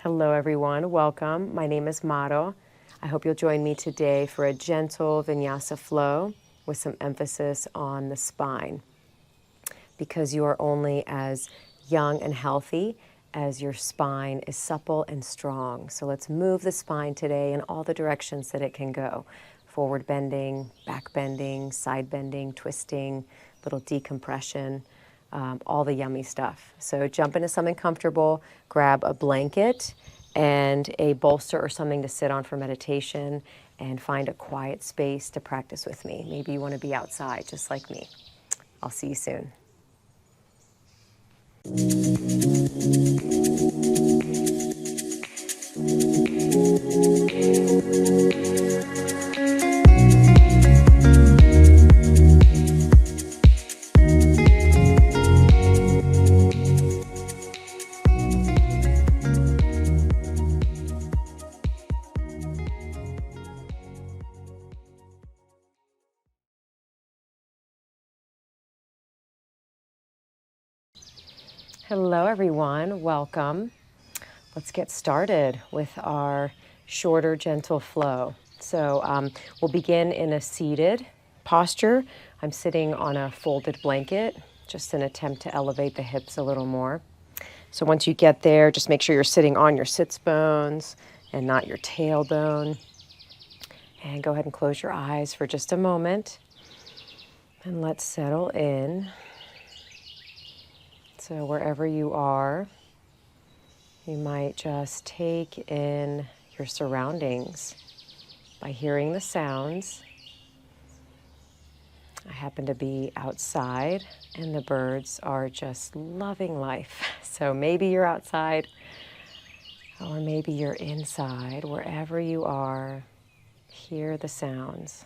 Hello everyone, welcome. My name is Maro. I hope you'll join me today for a gentle Vinyasa flow with some emphasis on the spine, because you are only as young and healthy as your spine is supple and strong. So let's move the spine today in all the directions that it can go. Forward bending, back bending, side bending, twisting, little decompression. All the yummy stuff. So jump into something comfortable, grab a blanket and a bolster or something to sit on for meditation, and find a quiet space to practice with me. Maybe you want to be outside just like me. I'll see you soon. Hello everyone, welcome. Let's get started with our shorter, gentle flow. So we'll begin in a seated posture. I'm sitting on a folded blanket, just an attempt to elevate the hips a little more. So once you get there, just make sure you're sitting on your sits bones and not your tailbone. And go ahead and close your eyes for just a moment. And let's settle in. So wherever you are, you might just take in your surroundings by hearing the sounds. I happen to be outside and the birds are just loving life. So maybe you're outside or maybe you're inside. Wherever you are, hear the sounds.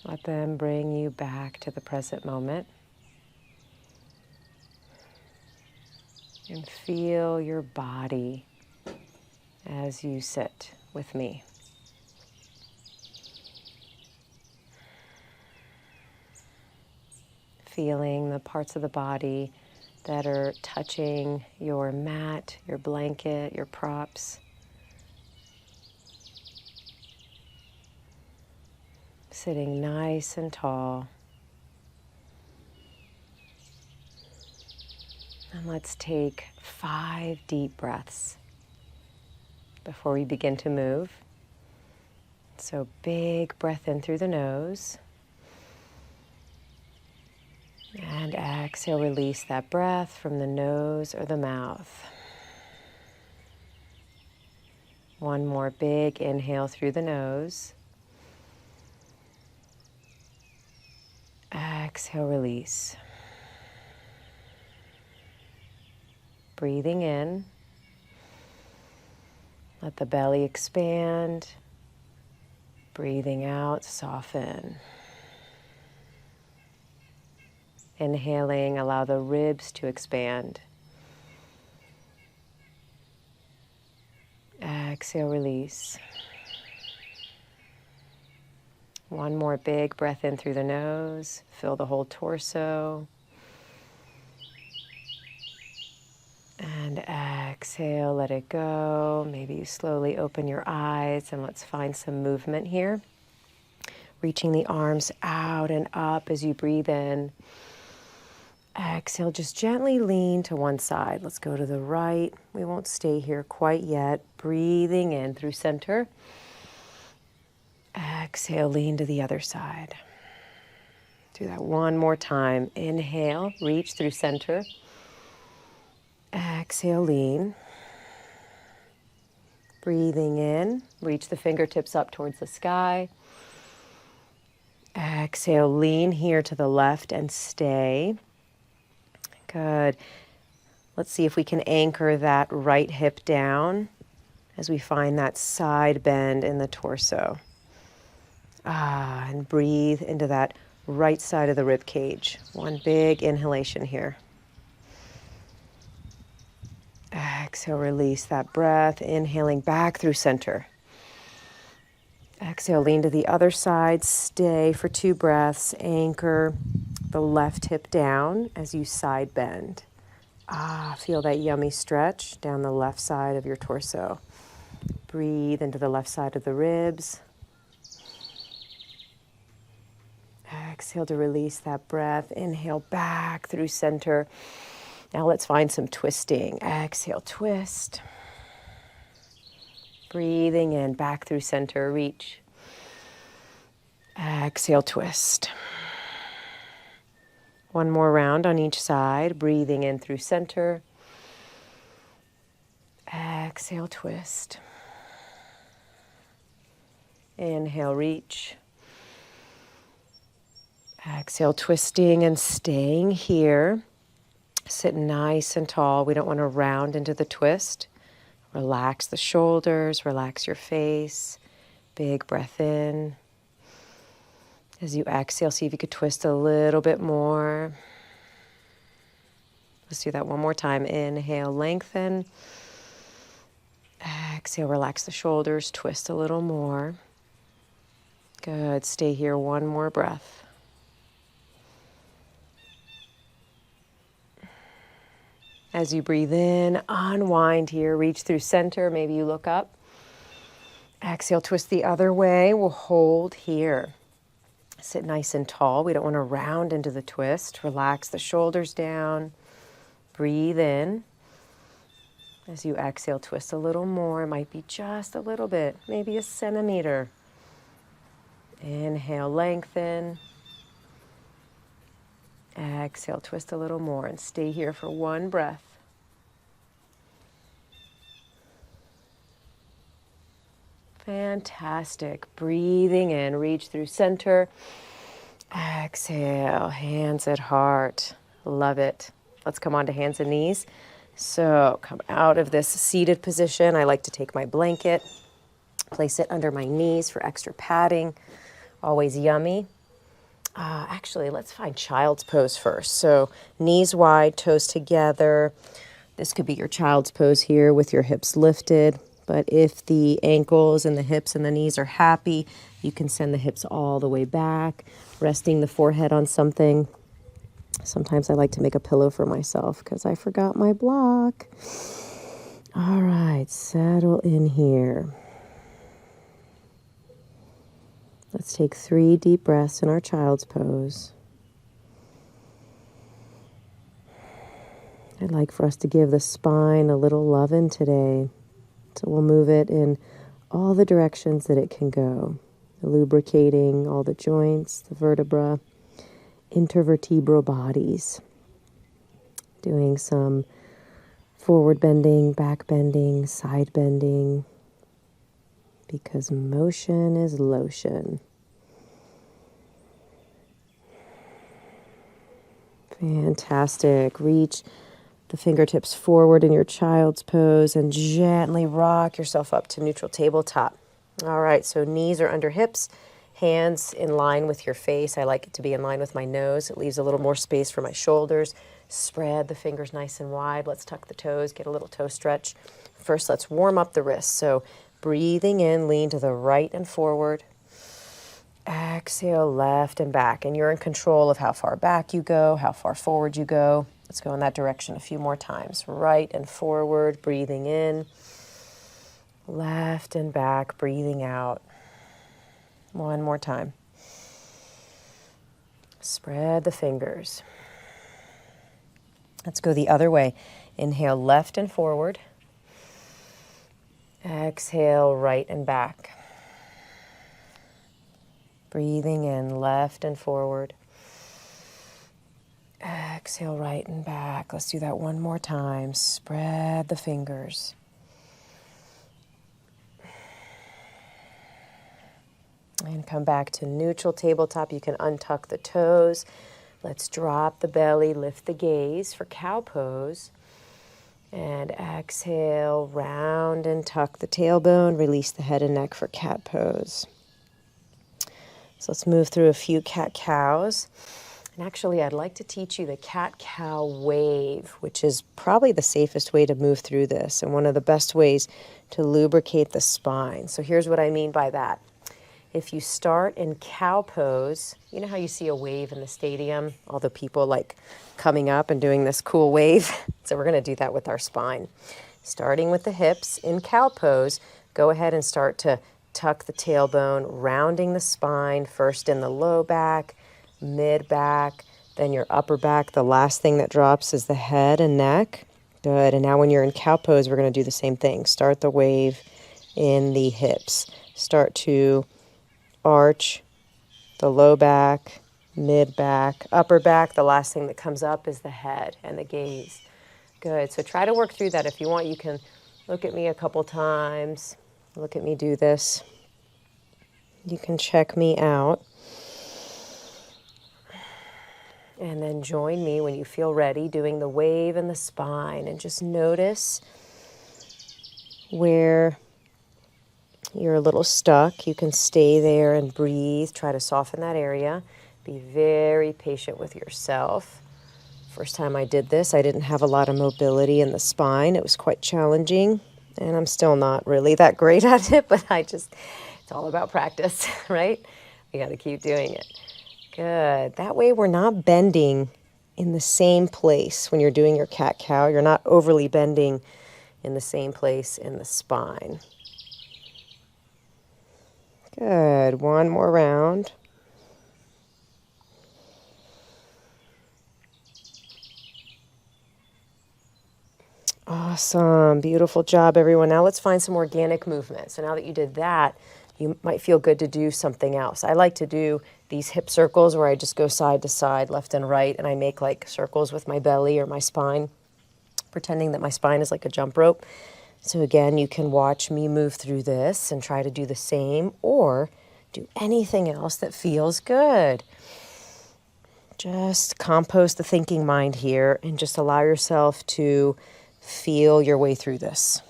Let them bring you back to the present moment. And feel your body as you sit with me. Feeling the parts of the body that are touching your mat, your blanket, your props. Sitting nice and tall. And let's take 5 deep breaths before we begin to move. So big breath in through the nose. And exhale, release that breath from the nose or the mouth. One more big inhale through the nose. Exhale, release. Breathing in. Let the belly expand. Breathing out, soften. Inhaling, allow the ribs to expand. Exhale, release. One more big breath in through the nose. Fill the whole torso. And exhale, let it go. Maybe you slowly open your eyes and let's find some movement here. Reaching the arms out and up as you breathe in. Exhale, just gently lean to one side. Let's go to the right. We won't stay here quite yet. Breathing in through center. Exhale, lean to the other side. Do that one more time. Inhale, reach through center. Exhale, lean. Breathing in, reach the fingertips up towards the sky. Exhale, lean here to the left and stay. Good. Let's see if we can anchor that right hip down as we find that side bend in the torso. And breathe into that right side of the rib cage. One big inhalation here. Exhale, release that breath, inhaling back through center. Exhale, lean to the other side, stay for 2 breaths, anchor the left hip down as you side bend. Feel that yummy stretch down the left side of your torso. Breathe into the left side of the ribs. Exhale to release that breath. Inhale back through center. Now let's find some twisting. Exhale, twist. Breathing in, back through center, reach. Exhale, twist. One more round on each side, breathing in through center. Exhale, twist. Inhale, reach. Exhale, twisting and staying here. Sit nice and tall. We don't want to round into the twist. Relax the shoulders, relax your face. Big breath in. As you exhale, see if you could twist a little bit more. Let's do that one more time. Inhale, lengthen. Exhale, relax the shoulders, twist a little more. Good. Stay here one more breath. As you breathe in, unwind here, reach through center. Maybe you look up. Exhale, twist the other way. We'll hold here. Sit nice and tall. We don't want to round into the twist. Relax the shoulders down. Breathe in. As you exhale, twist a little more. It might be just a little bit, maybe a centimeter. Inhale, lengthen. Exhale, twist a little more and stay here for one breath. Fantastic. Breathing in, reach through center. Exhale, hands at heart. Love it. Let's come on to hands and knees. So come out of this seated position. I like to take my blanket, place it under my knees for extra padding. Always yummy. Actually, let's find child's pose first. So knees wide, toes together. This could be your child's pose here with your hips lifted. But if the ankles and the hips and the knees are happy, you can send the hips all the way back, resting the forehead on something. Sometimes I like to make a pillow for myself because I forgot my block. All right, settle in here. Let's take 3 deep breaths in our child's pose. I'd like for us to give the spine a little lovin' today. So we'll move it in all the directions that it can go. Lubricating all the joints, the vertebra, intervertebral bodies. Doing some forward bending, back bending, side bending. Because motion is lotion. Fantastic. Reach the fingertips forward in your child's pose and gently rock yourself up to neutral tabletop. All right, so knees are under hips, hands in line with your face. I like it to be in line with my nose. It leaves a little more space for my shoulders. Spread the fingers nice and wide. Let's tuck the toes, get a little toe stretch. First, let's warm up the wrists. So breathing in, lean to the right and forward. Exhale, left and back. And you're in control of how far back you go, how far forward you go. Let's go in that direction a few more times. Right and forward, breathing in. Left and back, breathing out. One more time. Spread the fingers. Let's go the other way. Inhale, left and forward. Exhale, right and back. Breathing in, left and forward. Exhale, right and back. Let's do that one more time. Spread the fingers. And come back to neutral tabletop. You can untuck the toes. Let's drop the belly, lift the gaze for cow pose. And exhale, round and tuck the tailbone. Release the head and neck for cat pose. So let's move through a few cat-cows. And actually, I'd like to teach you the cat-cow wave, which is probably the safest way to move through this and one of the best ways to lubricate the spine. So here's what I mean by that. If you start in cow pose, you know how you see a wave in the stadium? All the people like coming up and doing this cool wave. So we're going to do that with our spine. Starting with the hips in cow pose, go ahead and start to tuck the tailbone, rounding the spine, first in the low back, mid back, then your upper back. The last thing that drops is the head and neck. Good. And now when you're in cow pose, we're going to do the same thing. Start the wave in the hips. Start to arch the low back, mid back, upper back. The last thing that comes up is the head and the gaze. Good. So try to work through that. If you want, you can look at me a couple times. Look at me do this. You can check me out. And then join me when you feel ready, doing the wave and the spine. And just notice where you're a little stuck. You can stay there and breathe. Try to soften that area. Be very patient with yourself. First time I did this, I didn't have a lot of mobility in the spine. It was quite challenging. And I'm still not really that great at it, but it's all about practice, right? We got to keep doing it. Good. That way we're not bending in the same place when you're doing your cat-cow. You're not overly bending in the same place in the spine. Good. One more round. Awesome. Beautiful job, everyone. Now let's find some organic movement. So now that you did that, you might feel good to do something else. I like to do these hip circles where I just go side to side, left and right, and I make like circles with my belly or my spine, pretending that my spine is like a jump rope. So again, you can watch me move through this and try to do the same, or do anything else that feels good. Just compost the thinking mind here and just allow yourself to feel your way through this.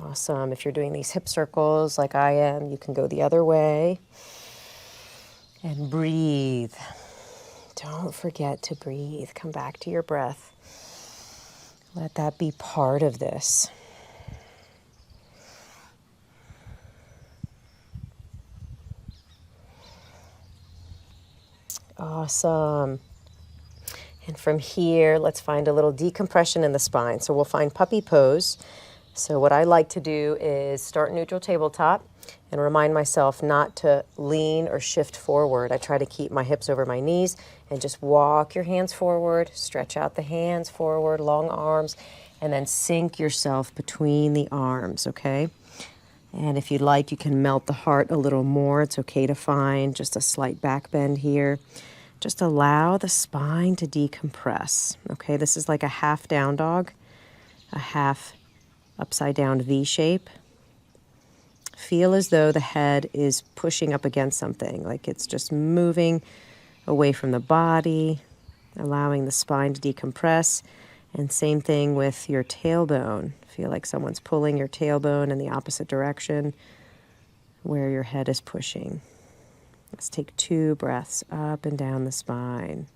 Awesome. If you're doing these hip circles like I am, you can go the other way. And breathe. Don't forget to breathe. Come back to your breath. Let that be part of this. Awesome. And from here, let's find a little decompression in the spine. So we'll find puppy pose. So what I like to do is start neutral tabletop and remind myself not to lean or shift forward. I try to keep my hips over my knees and just walk your hands forward, stretch out the hands forward, long arms, and then sink yourself between the arms, okay? And if you'd like, you can melt the heart a little more. It's okay to find just a slight back bend here. Just allow the spine to decompress, okay? This is like a half down dog, a half upside down V shape. Feel as though the head is pushing up against something, like it's just moving away from the body, allowing the spine to decompress. And same thing with your tailbone. Feel like someone's pulling your tailbone in the opposite direction where your head is pushing. Let's take 2 breaths up and down the spine.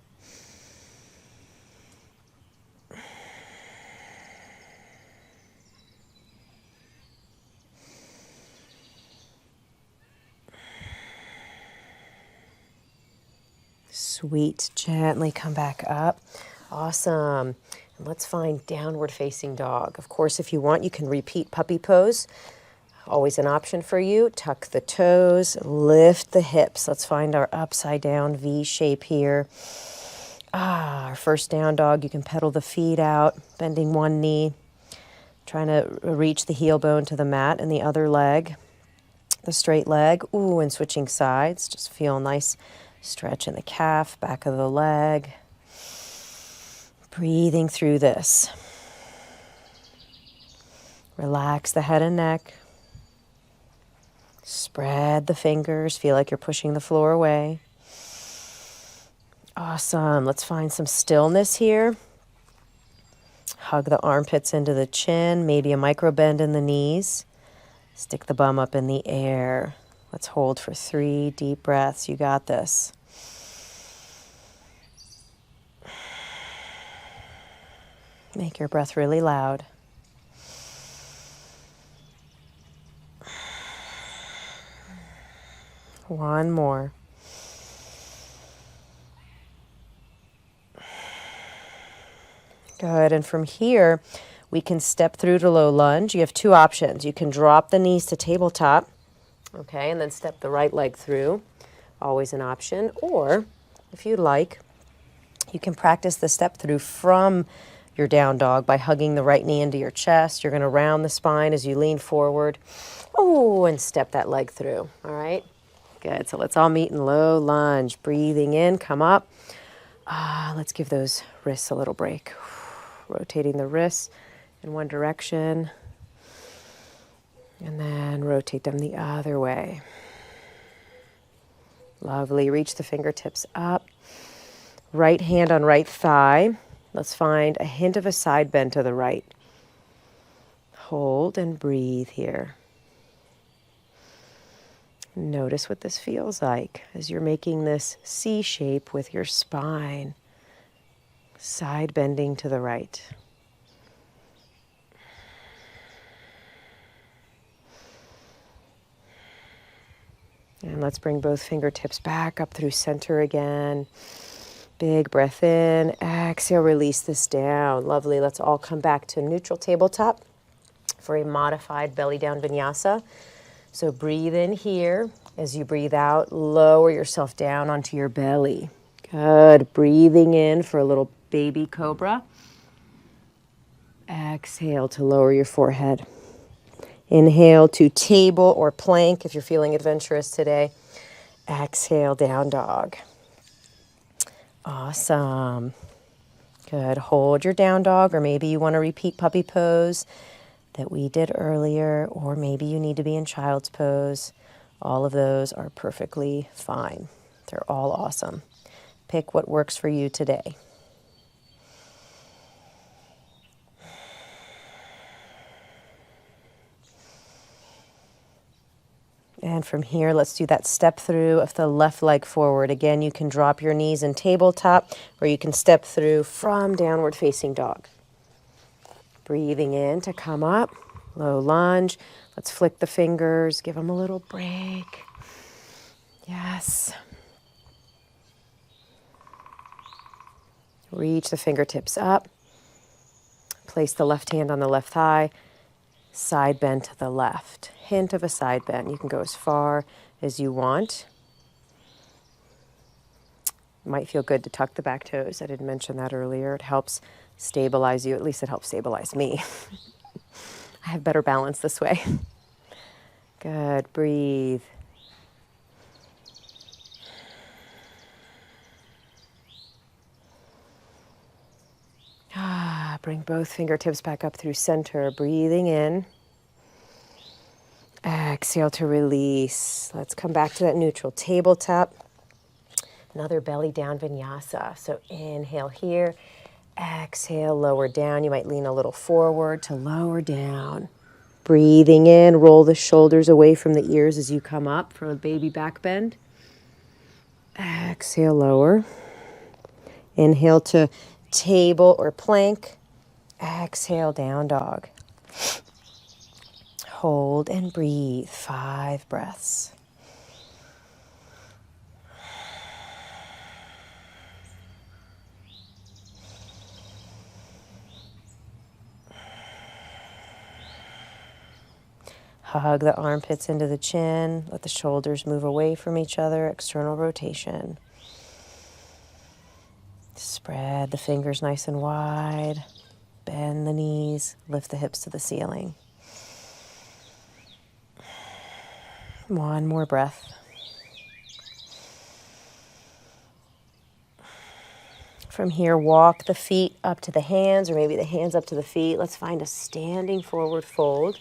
Sweet. Gently come back up. Awesome. And let's find downward facing dog. Of course, if you want, you can repeat puppy pose. Always an option for you. Tuck the toes, lift the hips. Let's find our upside down V shape here. Our first down dog, you can pedal the feet out, bending one knee, trying to reach the heel bone to the mat and the other leg, the straight leg. Ooh, and switching sides. Just feel a nice stretch in the calf, back of the leg. Breathing through this. Relax the head and neck. Spread the fingers. Feel like you're pushing the floor away. Awesome. Let's find some stillness here. Hug the armpits into the chin. Maybe a micro bend in the knees. Stick the bum up in the air. Let's hold for 3 deep breaths. You got this. Make your breath really loud. One more. Good. And from here, we can step through to low lunge. You have two options. You can drop the knees to tabletop, okay, and then step the right leg through. Always an option. Or, if you like, you can practice the step through from your down dog by hugging the right knee into your chest. You're going to round the spine as you lean forward. Oh, and step that leg through. All right? Good. So let's all meet in low lunge. Breathing in, come up. Let's give those wrists a little break. Rotating the wrists in one direction. And then rotate them the other way. Lovely. Reach the fingertips up. Right hand on right thigh. Let's find a hint of a side bend to the right. Hold and breathe here. Notice what this feels like as you're making this C shape with your spine. Side bending to the right. And let's bring both fingertips back up through center again. Big breath in. Exhale, release this down. Lovely. Let's all come back to neutral tabletop for a modified belly down vinyasa. So breathe in here. As you breathe out, lower yourself down onto your belly. Good. Breathing in for a little baby cobra. Exhale to lower your forehead. Inhale to table or plank if you're feeling adventurous today. Exhale, down dog. Awesome. Good. Hold your down dog, or maybe you want to repeat puppy pose that we did earlier, or maybe you need to be in child's pose. All of those are perfectly fine. They're all awesome. Pick what works for you today. And from here, let's do that step through of the left leg forward. Again, you can drop your knees in tabletop, or you can step through from downward facing dog. Breathing in to come up, low lunge. Let's flick the fingers, give them a little break. Yes. Reach the fingertips up. Place the left hand on the left thigh. Side bend to the left. Hint of a side bend. You can go as far as you want. It might feel good to tuck the back toes. I didn't mention that earlier. It helps stabilize you. At least it helps stabilize me. I have better balance this way. Good. Breathe. Bring both fingertips back up through center. Breathing in. Exhale to release. Let's come back to that neutral tabletop. Another belly down vinyasa. So inhale here. Exhale, lower down. You might lean a little forward to lower down. Breathing in. Roll the shoulders away from the ears as you come up for a baby back bend. Exhale, lower. Inhale to table or plank. Exhale, down dog. Hold and breathe. 5 breaths. Hug the armpits into the chin. Let the shoulders move away from each other. External rotation. Spread the fingers nice and wide. Bend the knees. Lift the hips to the ceiling. One more breath. From here, walk the feet up to the hands, or maybe the hands up to the feet. Let's find a standing forward fold.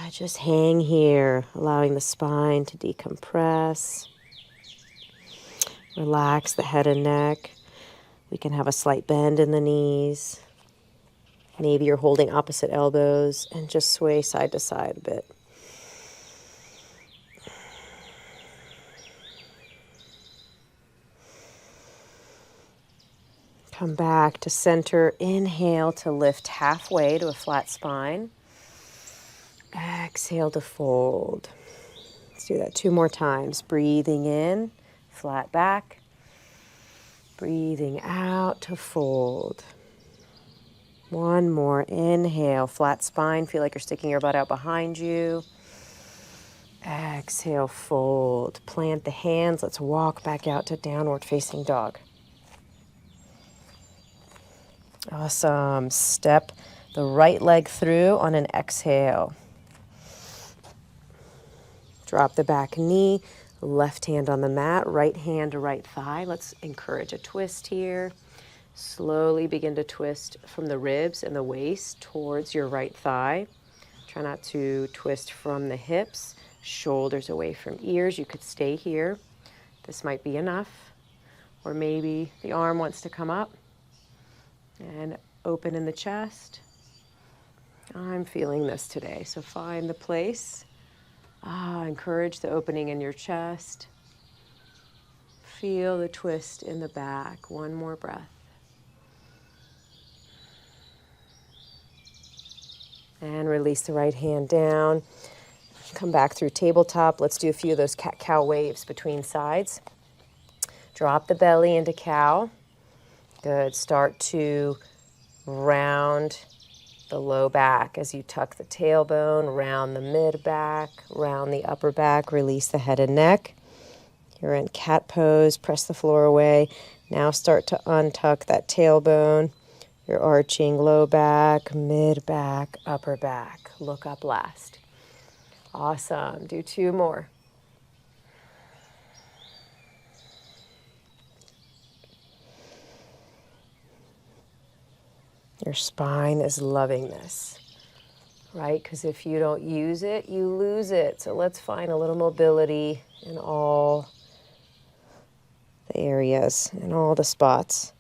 Just hang here, allowing the spine to decompress. Relax the head and neck. We can have a slight bend in the knees. Maybe you're holding opposite elbows and just sway side to side a bit. Come back to center. Inhale to lift halfway to a flat spine. Exhale to fold. Let's do that 2 more times. Breathing in, flat back. Breathing out to fold. One more. Inhale, flat spine. Feel like you're sticking your butt out behind you. Exhale, fold. Plant the hands. Let's walk back out to downward facing dog. Awesome. Step the right leg through on an exhale. Drop the back knee, left hand on the mat, right hand to right thigh. Let's encourage a twist here. Slowly begin to twist from the ribs and the waist towards your right thigh. Try not to twist from the hips, shoulders away from ears. You could stay here. This might be enough. Or maybe the arm wants to come up and open in the chest. I'm feeling this today, so find the place. Encourage the opening in your chest. Feel the twist in the back. One more breath. And release the right hand down. Come back through tabletop. Let's do a few of those cat-cow waves between sides. Drop the belly into cow. Good. Start to round the low back as you tuck the tailbone, round the mid back, round the upper back, release the head and neck. You're in cat pose, press the floor away. Now start to untuck that tailbone. You're arching low back, mid back, upper back. Look up last. Awesome. Do two more. Your spine is loving this, right? Because if you don't use it, you lose it. So let's find a little mobility in all the areas, in all the spots.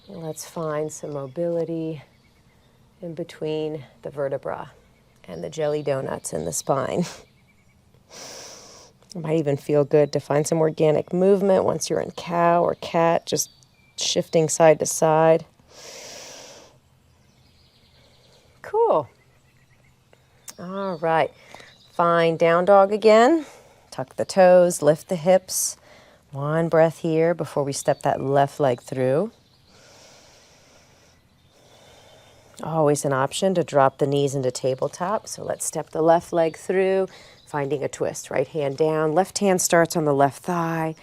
And let's find some mobility in between the vertebra and the jelly donuts in the spine. It might even feel good to find some organic movement once you're in cow or cat, just shifting side to side. Cool. All right. Find down dog again. Tuck the toes, lift the hips. One breath here before we step that left leg through. Always an option to drop the knees into tabletop. So let's step the left leg through, finding a twist. Right hand down. Left hand starts on the left thigh.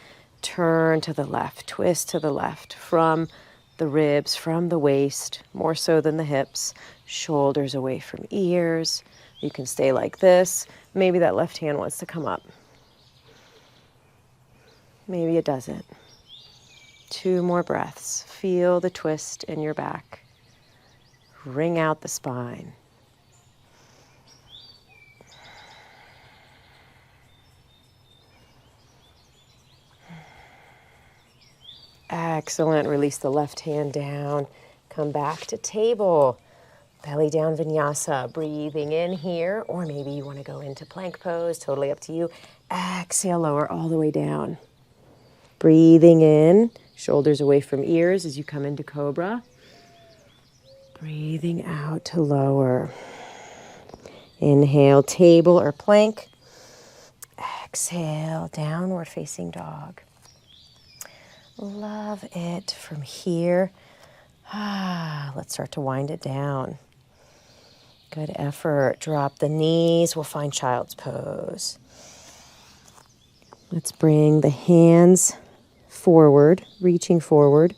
Turn to the left, twist to the left, from the ribs, from the waist, more so than the hips, shoulders away from ears. You can stay like this. Maybe that left hand wants to come up. Maybe it doesn't. Two more breaths. Feel the twist in your back. Wring out the spine. Excellent. Release the left hand down. Come back to table. Belly down vinyasa. Breathing in here, or maybe you want to go into plank pose. Totally up to you. Exhale, lower all the way down. Breathing in, shoulders away from ears as you come into cobra. Breathing out to lower. Inhale, table or plank. Exhale, downward facing dog. Love it from here. Let's start to wind it down. Good effort. Drop the knees. We'll find child's pose. Let's bring the hands forward, reaching forward.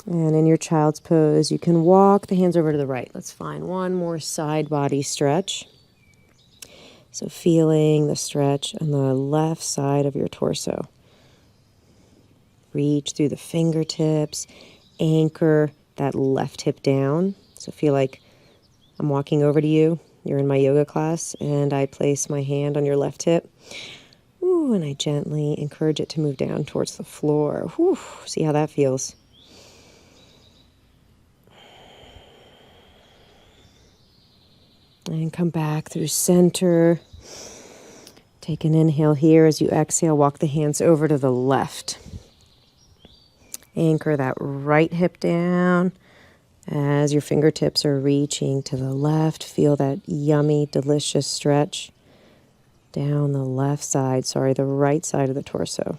And in your child's pose, you can walk the hands over to the right. Let's find one more side body stretch. So feeling the stretch on the left side of your torso. Reach through the fingertips, anchor that left hip down. So feel like I'm walking over to you. You're in my yoga class, and I place my hand on your left hip. Ooh, and I gently encourage it to move down towards the floor. Whew, see how that feels. And come back through center. Take an inhale here. As you exhale, walk the hands over to the left. Anchor that right hip down as your fingertips are reaching to the left. Feel that yummy, delicious stretch down the the right side of the torso.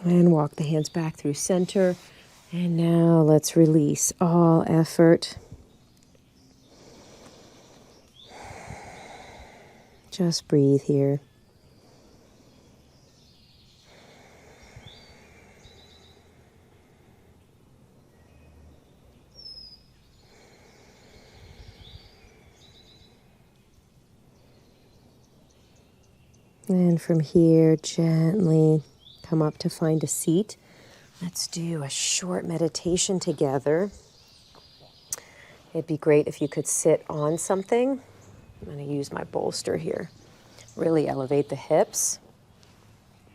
And walk the hands back through center. And now let's release all effort. Just breathe here. And from here, gently come up to find a seat. Let's do a short meditation together. It'd be great if you could sit on something. I'm going to use my bolster here. Really elevate the hips.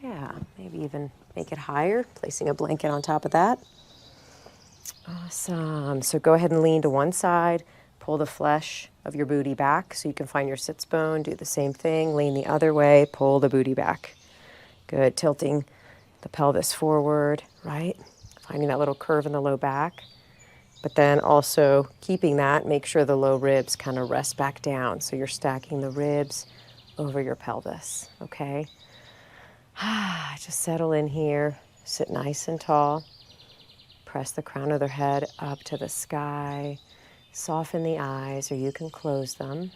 Yeah, maybe even make it higher, placing a blanket on top of that. Awesome. So go ahead and lean to one side. Pull the flesh of your booty back so you can find your sits bone. Do the same thing. Lean the other way. Pull the booty back. Good. Tilting the pelvis forward, right? Finding that little curve in the low back. But then also keeping that, make sure the low ribs kind of rest back down. So you're stacking the ribs over your pelvis, okay? Just settle in here. Sit nice and tall. Press the crown of their head up to the sky. Soften the eyes, or you can close them.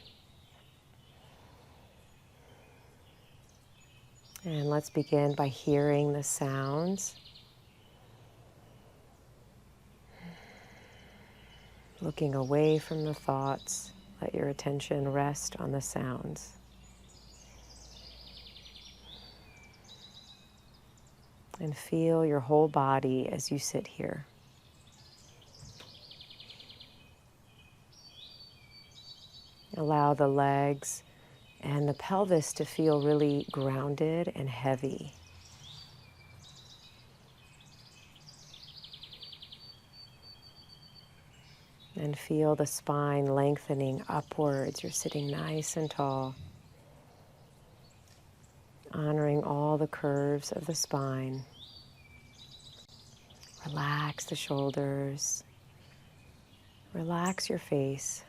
And let's begin by hearing the sounds. Looking away from the thoughts, let your attention rest on the sounds. And feel your whole body as you sit here. Allow the legs and the pelvis to feel really grounded and heavy. And feel the spine lengthening upwards. You're sitting nice and tall, honoring all the curves of the spine. Relax the shoulders. Relax your face,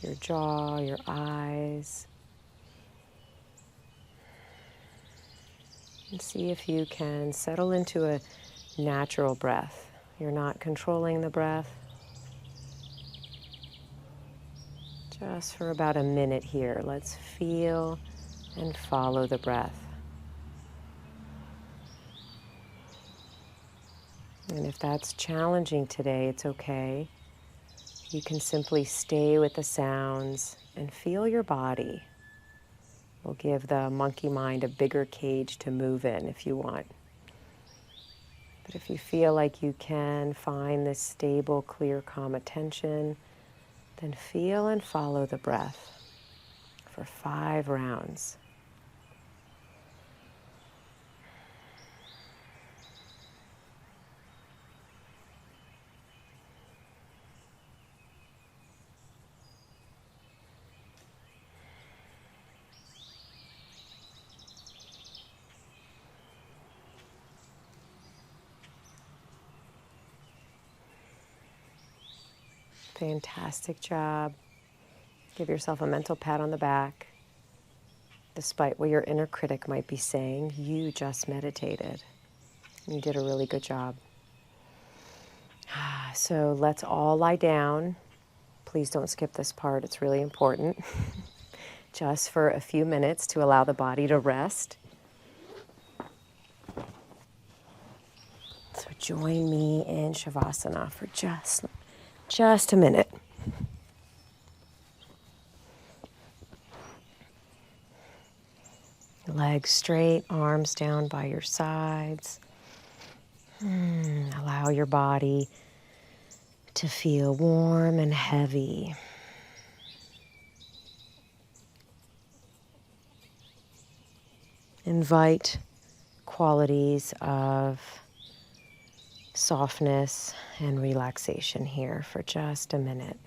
your jaw, your eyes. And see if you can settle into a natural breath. You're not controlling the breath. Just for about a minute here, let's feel and follow the breath. And if that's challenging today, it's okay. You can simply stay with the sounds and feel your body. We'll give the monkey mind a bigger cage to move in if you want. But if you feel like you can find this stable, clear, calm attention, then feel and follow the breath for 5 rounds. Fantastic job. Give yourself a mental pat on the back. Despite what your inner critic might be saying, you just meditated. You did a really good job. So let's all lie down. Please don't skip this part. It's really important. Just for a few minutes to allow the body to rest. So join me in Shavasana for just a minute. Legs straight, arms down by your sides. Allow your body to feel warm and heavy. Invite qualities of softness and relaxation here for just a minute.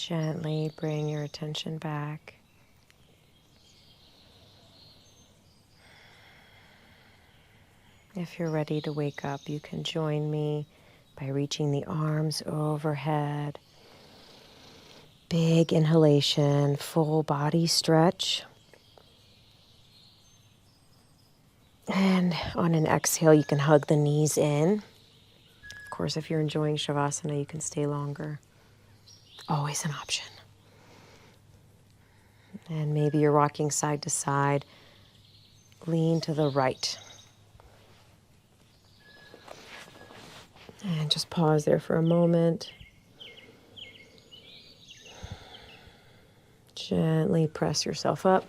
Gently bring your attention back. If you're ready to wake up, you can join me by reaching the arms overhead. Big inhalation, full body stretch. And on an exhale, you can hug the knees in. Of course, if you're enjoying Shavasana, you can stay longer. Always an option. And maybe you're rocking side to side. Lean to the right. And just pause there for a moment. Gently press yourself up.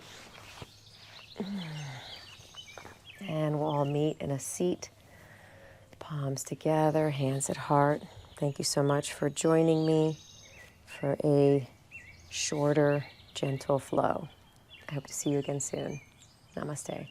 And we'll all meet in a seat. Palms together, hands at heart. Thank you so much for joining me for a shorter, gentle flow. I hope to see you again soon. Namaste.